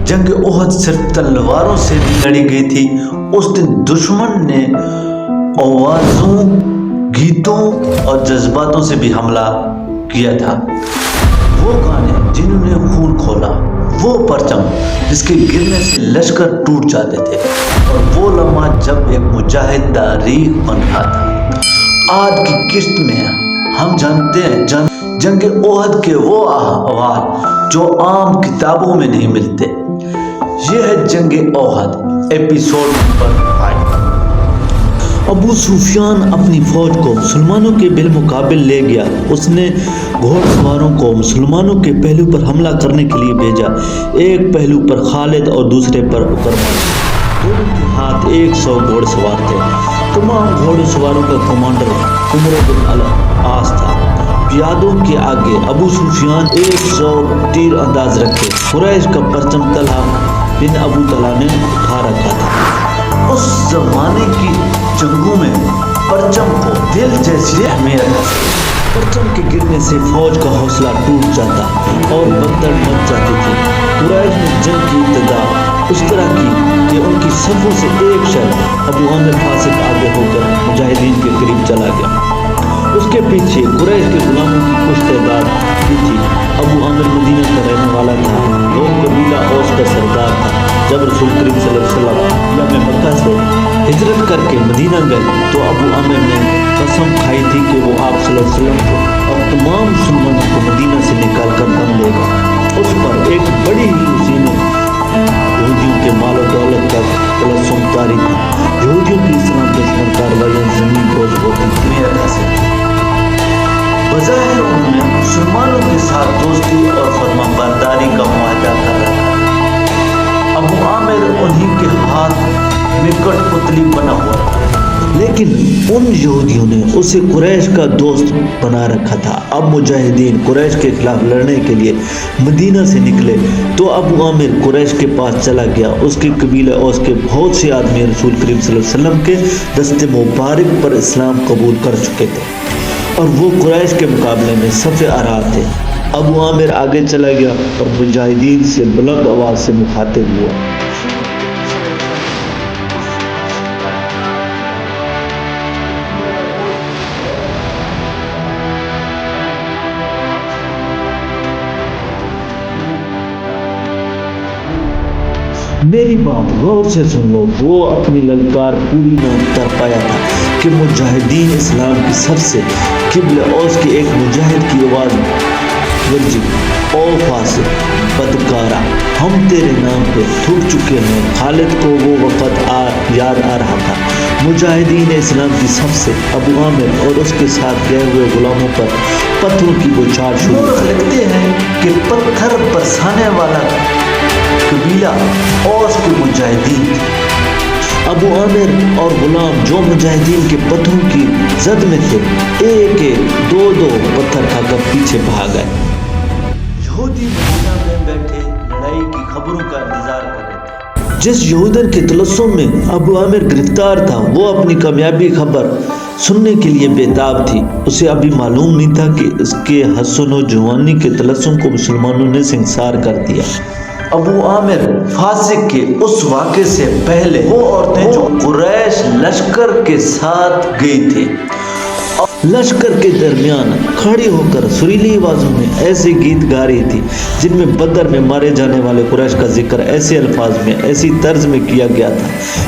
जंग ओहद सिर्फ तलवारों से नहीं लड़ी गई थी, उस दिन दुश्मन ने आवाज़ों, गीतों और जज्बातों से भी हमला किया था। वो गाने जिन्होंने खून खोला, वो परचम जिसके गिरने से लश्कर टूट जाते थे, और वो लम्हा जब एक मुजाहिद तारीख बन रहा था। आज की किस्त में हम जानते हैं जंग ओहद के वो अहवाल जो आम किताबों में नहीं मिलते। ये है जंग ओहद एपिसोड नंबर 5। अबू सुफियान अपनी फौज को मुसलमानों के बिलमुकाबिल ले गया। उसने घोड़सवारों को मुसलमानों के पहलू पर हमला करने के लिए भेजा। एक पहलू पर खालिद और दूसरे पर उकरमा। दोनों के हाथ 100 घोड़सवार थे। तमाम घोड़सवारों का कमांडर उमर बिन अल-आस था। पियादों के आगे अबू सुफियान 100 तीर अंदाज रखे। कुरैश का परचम तलहा बिन अबू तलहा ने उठा रखा था। उस जमाने की जंगों में परचम को दिल जैसी अहमियत है। परचम के गिरने से फौज का हौसला टूट जाता और बदतर मच जाती थी। कुरैश ने जंग की इब्तिदा उस तरह की कि उनकी सफ़ों से एक शख्स अबू आमिर फासिक आगे होकर मुजाहिदीन के करीब चला गया। उसके पीछे कुरैश के गुलामों की कुछ तादाद भी थी। अबू आमिर मदीना का रहने वाला था। वो कबीला औस का सरदार था। जब रसूल करीम सल्लल्लाहु अलैहि वसल्लम मक्का से हिजरत करके मदीना गए तो अबू आमिर ने कसम खाई थी कि वो आप सल्लल्लाहु अलैहि वसल्लम को और तमाम मुसलमानों को मदीना से निकाल कर दम लेगा। उस पर एक बड़ी ही मुसीबत यहूदियों के माल और दौलत का तलस्सुम तारी था। यहूदियों की इस्लाम दुश्मन कार्रवाइयाँ ज़मीन बोझ होती थी। बज़ाहिर उन्होंने मुसलमानों के साथ दोस्ती और फरमाबरदारी का मुआहदा कर रखा। अबू आमिर उन्हीं के हाथ में कठपुतली बना हुआ था, लेकिन उन यहूदियों ने उसे कुरैश का दोस्त बना रखा था। अब मुजाहिदीन कुरैश के खिलाफ लड़ने के लिए मदीना से निकले तो अबू आमिर कुरैश के पास चला गया। उसके कबीले और उसके बहुत से आदमी रसूल करीम सल्लल्लाहु अलैहि वसल्लम के दस्ते मुबारक पर इस्लाम कबूल कर चुके थे और वो कुरैश के मुकाबले में सफ़े आरा थे। अबू आमिर आगे चला गया और मुजाहिदीन से बुलंद आवाज़ से मुखातिब हुआ। मेरी बात गौर से सुन लो। वो अपनी ललकार पूरी न कर पाया था कि मुजाहिदीन इस्लाम की सबसे किबले औस के एक मुजाहिद की आवाज़ गरजी, ओ फासिक बदकारा, हम तेरे नाम पे थूक चुके हैं। खालिद को वो वक़्त याद आ रहा था। मुजाहिदीन इस्लाम की सबसे अबू आमिर और उसके साथ गए हुए गुलामों पर पत्थरों की बौछार शुरू लगते हैं कि पत्थर बरसाने वाला कबीला औस के मुजाहिदीन। अबू आमिर और गुलाम जो मुजाहिदीन के पत्थरों की जद में थे, एक एक दो दो पत्थर खाकर पीछे भाग गए। यहूदी मदीना में बैठे लड़ाई की खबरों का इंतजार कर रहे थे। जिस यहूदन के तलस्सुम में अबू आमिर गिरफ्तार था, वो अपनी कामयाबी खबर सुनने के लिए बेताब थी। उसे अभी मालूम नहीं था कि इसके हसन और जवानी के तलस्सुम को मुसलमानों ने संसार कर दिया। अबू आमिर फासिक के उस वाक़े से पहले वो औरतें जो कुरैश लश्कर के साथ गई थी, लश्कर के दरमियान खड़ी होकर सुरीली आवाज़ों में ऐसे गीत गा रही थी जिनमें बदर में मारे जाने वाले कुरैश का जिक्र ऐसे अल्फाज में, ऐसी तर्ज में किया गया था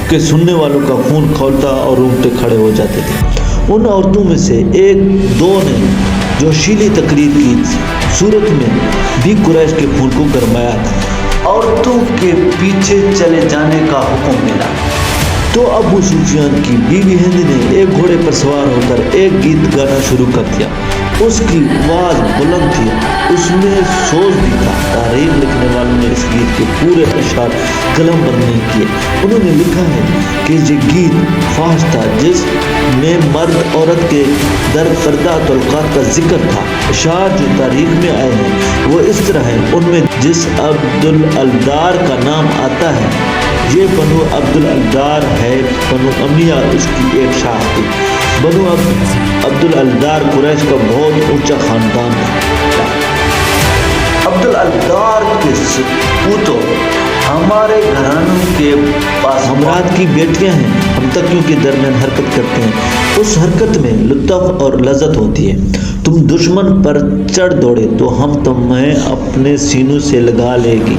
कि सुनने वालों का खून खौलता और रोंगटे खड़े हो जाते थे। उन औरतों में से एक दो ने जोशीली तकरीर की सूरत में भी कुरैश के खून को गरमाया था। औरतों के पीछे चले जाने का हुक्म मिला तो अबू सुफियान की बीवी हिंद ने एक घोड़े पर सवार होकर एक गीत गाना शुरू कर दिया। उसकी आवाज़ बुलंद थी, उसमें सोच भी था। तारीख लिखने वालों ने इस गीत के पूरे अशार कलम बंद नहीं किए। उन्होंने लिखा है कि ये गीत फाश था जिसमें मर्द औरत के दर्द करदा तल्क़ात का जिक्र था। अशार जो तारीख में आए हैं वो इस तरह है। उनमें जिस अब्दुल अलदार का नाम आता है, ये बनु अब्दुल अलदार है। बनु अमिया इसकी एक शाख थी। बनु अब्दुल अलदार कुरैश का बहुत ऊंचा खानदान था। अब्दुल अलदार के सपूतों हमारे घरानों के पास हमरात की बेटियां हैं, हम तकियों के दरमियान हरकत करते हैं। उस हरकत में लुत्फ और लज्जत होती है। तुम दुश्मन पर चढ़ दौड़े तो हम तुम्हें अपने सीनों से लगा लेगी,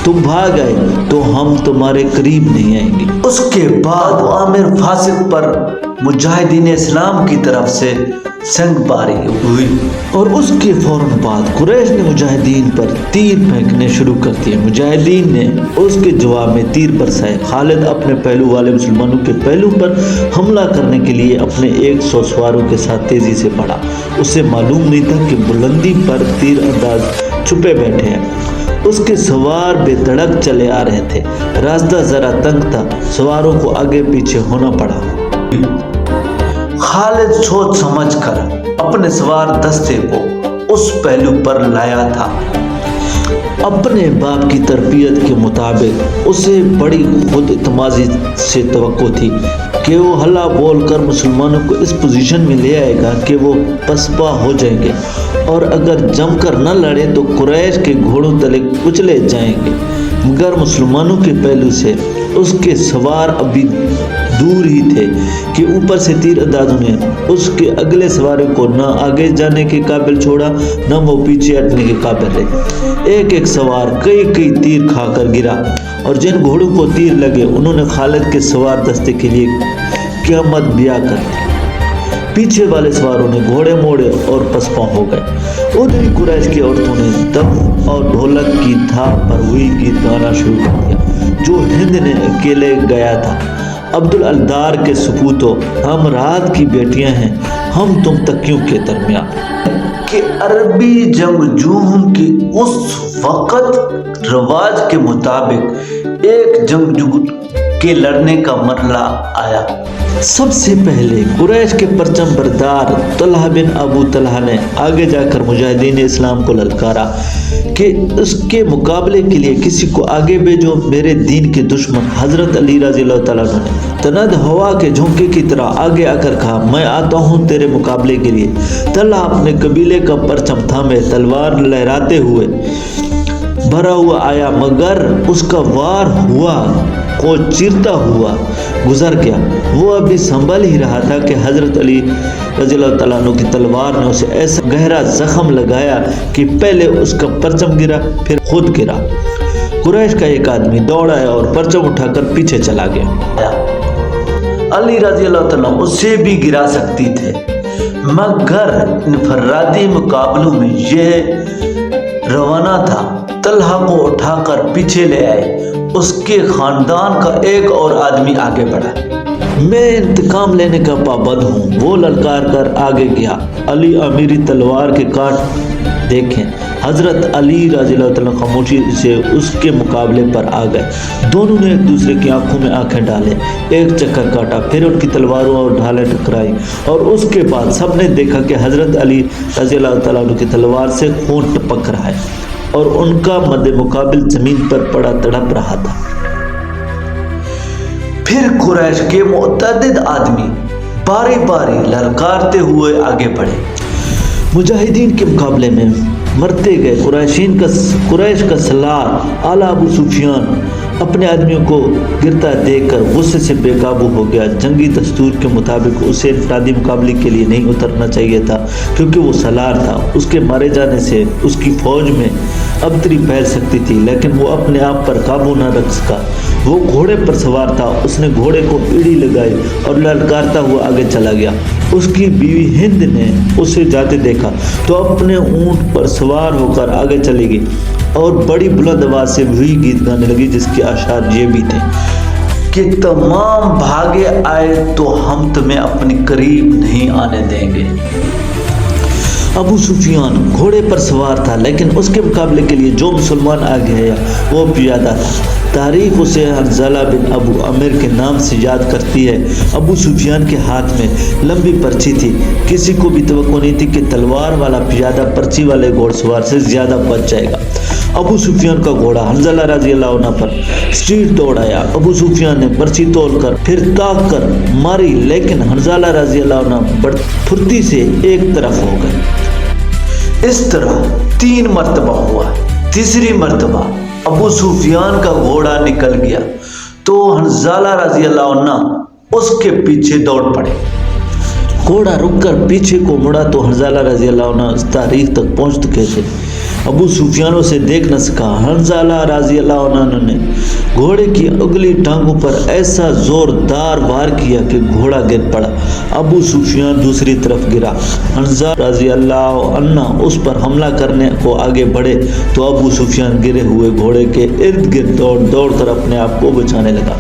तुम भाग आए तो हम तुम्हारे करीब नहीं आएंगे। उसके बाद आमिर फासिक पर मुजाहिदीन इस्लाम की तरफ से संगबारी हुई और उसके फौरन बाद कुरैश ने मुजाहिदीन पर तीर फेंकने शुरू कर दिए। मुजाहिदीन ने उसके जवाब में तीर बरसाए। खालिद अपने पहलू वाले मुसलमानों के पहलू पर हमला करने के लिए अपने 100 सवारों के साथ तेजी से बढ़ा। उसे मालूम नहीं था कि बुलंदी पर तीर अंदाज छुपे बैठे हैं। उसके सवार बेधड़क चले आ रहे थे। रास्ता जरा तंग था, सवारों को आगे पीछे होना पड़ा। खालिद सोच समझ कर अपने सवार दस्ते को उस पहलू पर लाया था। अपने बाप की तरबियत के मुताबिक उसे बड़ी खुद इत्मादी से तवक्को थी कि वो हल्ला बोल कर मुसलमानों को इस पोजीशन में ले आएगा कि वो पसपा हो जाएंगे और अगर जमकर न लड़े तो कुरैश के घोड़ों तले कुचले जाएंगे। मगर मुसलमानों के पहलू से उसके सवार अभी दूर ही थे कि ऊपर से तीर अंदाजों ने उसके अगले सवारी को न आगे जाने के काबिल छोड़ा, न वो पीछे हटने के काबिल रहे। एक एक सवार कई कई तीर खाकर गिरा और जिन घोड़ों को तीर लगे उन्होंने खालिद के सवार दस्ते के लिए क़यामत बिया कर दी। पीछे वाले सवारों ने घोड़े मोड़े और पसपा हो गए। उधर ही कुरैश की औरतों ने दफ और ढोलक की थाप पर हुई गीत गाना शुरू कर दिया जो हिंद ने अकेले गया था। अब्दुल अलदार के सुकूतो, हम रात की बेटियां हैं, हम तुम तकियों के दरमियान कि अरबी जंगजूओं की उस वक़्त रवाज के मुताबिक एक जंगजू के लड़ने का मरला आया। सबसे पहले कुरैश के परचम बरदार तलहा बिन अबू तलहा ने आगे जाकर मुजाहिदीन इस्लाम को ललकारा कि उसके मुकाबले के लिए किसी को आगे भेजो। मेरे दीन के दुश्मन हजरत अली रज़ी अल्लाह तआला अन्हु ने तनद हवा के झोंके की तरह आगे आकर कहा, मैं आता हूँ तेरे मुकाबले के लिए। तलहा अपने कबीले का परचम थामे तलवार लहराते हुए भरा हुआ आया, मगर उसका वार हुआ को चीरता हुआ गुजर गया। वो अभी संभल ही रहा था कि हजरत अली रज़ी अल्लाह तआला अन्हु की तलवार ने उसे ऐसा गहरा जख्म लगाया कि पहले उसका परचम गिरा फिर खुद गिरा। कुरैश का एक आदमी दौड़ आया और परचम उठाकर पीछे चला गया। अली रज़ी अल्लाह तआला उसे भी गिरा सकती थे, मगर इनफरादी मुकाबलों में यह रवाना था। तलहा को उठाकर पीछे ले आए। उसके खानदान का एक और आदमी आगे बढ़ा। मैं इंतकाम लेने का पाबंद हूँ, वो ललकार कर आगे गया। अली अमीरी तलवार के काट देखें। हजरत अली रज़ी अल्लाह तआला खामोशी से उसके मुकाबले पर आ गए। दोनों ने एक दूसरे की आंखों में आंखें डाले, एक चक्कर काटा, फिर उनकी तलवारों और ढालें टकराई और उसके बाद सबने देखा कि हजरत अली रज़ी अल्लाह तआला की तलवार से खून टपक रहा है और उनका मद्दे मुकाबिल जमीन पर पड़ा तड़प रहा था। फिर कुरैश के मुतअद्दिद आदमी बारी बारी ललकारते हुए आगे बढ़े। मुजाहिदीन के मुकाबले में मरते गए कुरैश का सलार आला अबू सुफियान अपने आदमियों को गिरता देखकर गुस्से से बेकाबू हो गया। जंगी दस्तूर के मुताबिक उसे इनफरादी मुकाबले के लिए नहीं उतरना चाहिए था क्योंकि वो सलार था। उसके मारे जाने से उसकी फौज में अबतरी फैल सकती थी, लेकिन वो अपने आप पर काबू न रख सका। वो घोड़े पर सवार था। उसने घोड़े को एड़ी लगाई और ललकारता हुआ आगे चला गया। उसकी बीवी हिंद ने उसे जाते देखा तो अपने ऊंट पर सवार होकर आगे चली गई और बड़ी बुलंद आवाज से वही गीत गाने लगी जिसके आशार ये भी थे कि तमाम भागे आए तो हम तुम्हें अपने करीब नहीं आने देंगे। अबू सुफियान घोड़े पर सवार था, लेकिन उसके मुकाबले के लिए जो मुसलमान आ गया वो पियादा था। तारीख उसे हंज़ला बिन अबू आमिर के नाम से याद करती है। अबू सुफियान के हाथ में लंबी पर्ची थी। किसी को भी तवक्को नहीं थी कि तलवार वाला पियादा पर्ची वाले घोड़सवार से ज़्यादा बच जाएगा। अबू सुफियान का घोड़ा हंज़ला रज़ी अल्लाह अन्हु पर स्ट्रीट दौड़ आया। अबू सुफियान ने पर्ची तोड़कर फिर ताक कर मारी, लेकिन हंज़ला रज़ी अल्लाह अन्हु बड़ी फुर्ती से एक तरफ हो गए। इस तरह 3 मरतबा हुआ। तीसरी मर्तबा अबू सुफियान का घोड़ा निकल गया तो हंजाला रजी अल्लाह अन्हु उसके पीछे दौड़ पड़े। घोड़ा रुककर पीछे को मुड़ा तो हंजाला रजी अल्लाह अन्हु उस तारीख तक पहुंच चुके थे। अबू सुफियान उसे देख न सका। हंजाला रजी अल्लाह अन्हु ने घोड़े की अगली टांगों पर ऐसा जोरदार वार किया कि घोड़ा गिर पड़ा। अबू सुफियान दूसरी तरफ गिरा। हंजाला रजी अल्लाह अन्हु उस पर हमला करने को आगे बढ़े तो अबू सुफियान गिरे हुए घोड़े के इर्द गिर्द दौड़ दौड़ कर अपने आप को बचाने लगा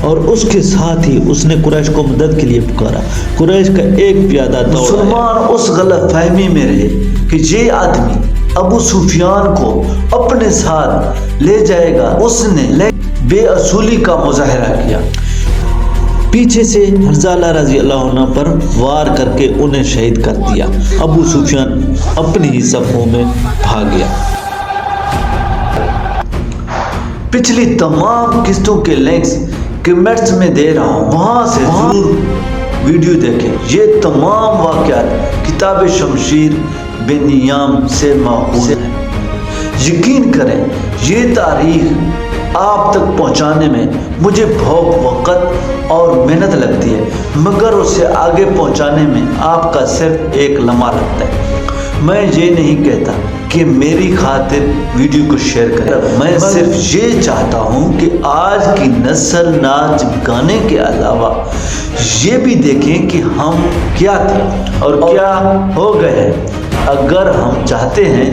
और उसके साथ ही उसने कुरैश को मदद के लिए पुकारा। कुरैश का एक प्यादा मुसलमान उस गलत फहमी में रहे कि ये आदमी अबू सुफियान को अपने साथ ले जाएगा। उसने बेअसूली का मुजाहरा किया। पीछे से हंजाला रजी अल्लाह अन्हु पर वार करके उन्हें शहीद कर दिया। अबू सुफियान अपनी ही सफ़ों में भाग गया। पिछली तमाम किस्तों के लिंक्स कमेंट्स में दे रहा हूँ, वहाँ से जरूर वीडियो देखें। ये तमाम वाक़यात किताब शमशीर बिन याम से माखूज़ है। यकीन करें ये तारीख आप तक पहुँचाने में मुझे बहुत वक़्त और मेहनत लगती है, मगर उसे आगे पहुँचाने में आपका सिर्फ एक लम्हा लगता है। मैं ये नहीं कहता कि मेरी खातिर वीडियो को शेयर करें, मैं सिर्फ ये चाहता हूँ कि आज की नस्ल नाच गाने के अलावा ये भी देखें कि हम क्या थे और क्या हो गए हैं। अगर हम चाहते हैं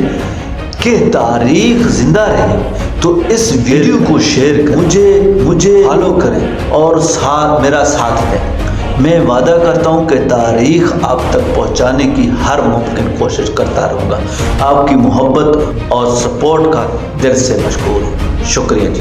कि तारीख जिंदा रहे तो इस वीडियो को शेयर करें, मुझे फॉलो करें और मेरा साथ दें। मैं वादा करता हूँ कि तारीख आप तक पहुँचाने की हर मुमकिन कोशिश करता रहूँगा। आपकी मोहब्बत और सपोर्ट का दिल से मशकूर हूँ। शुक्रिया जी।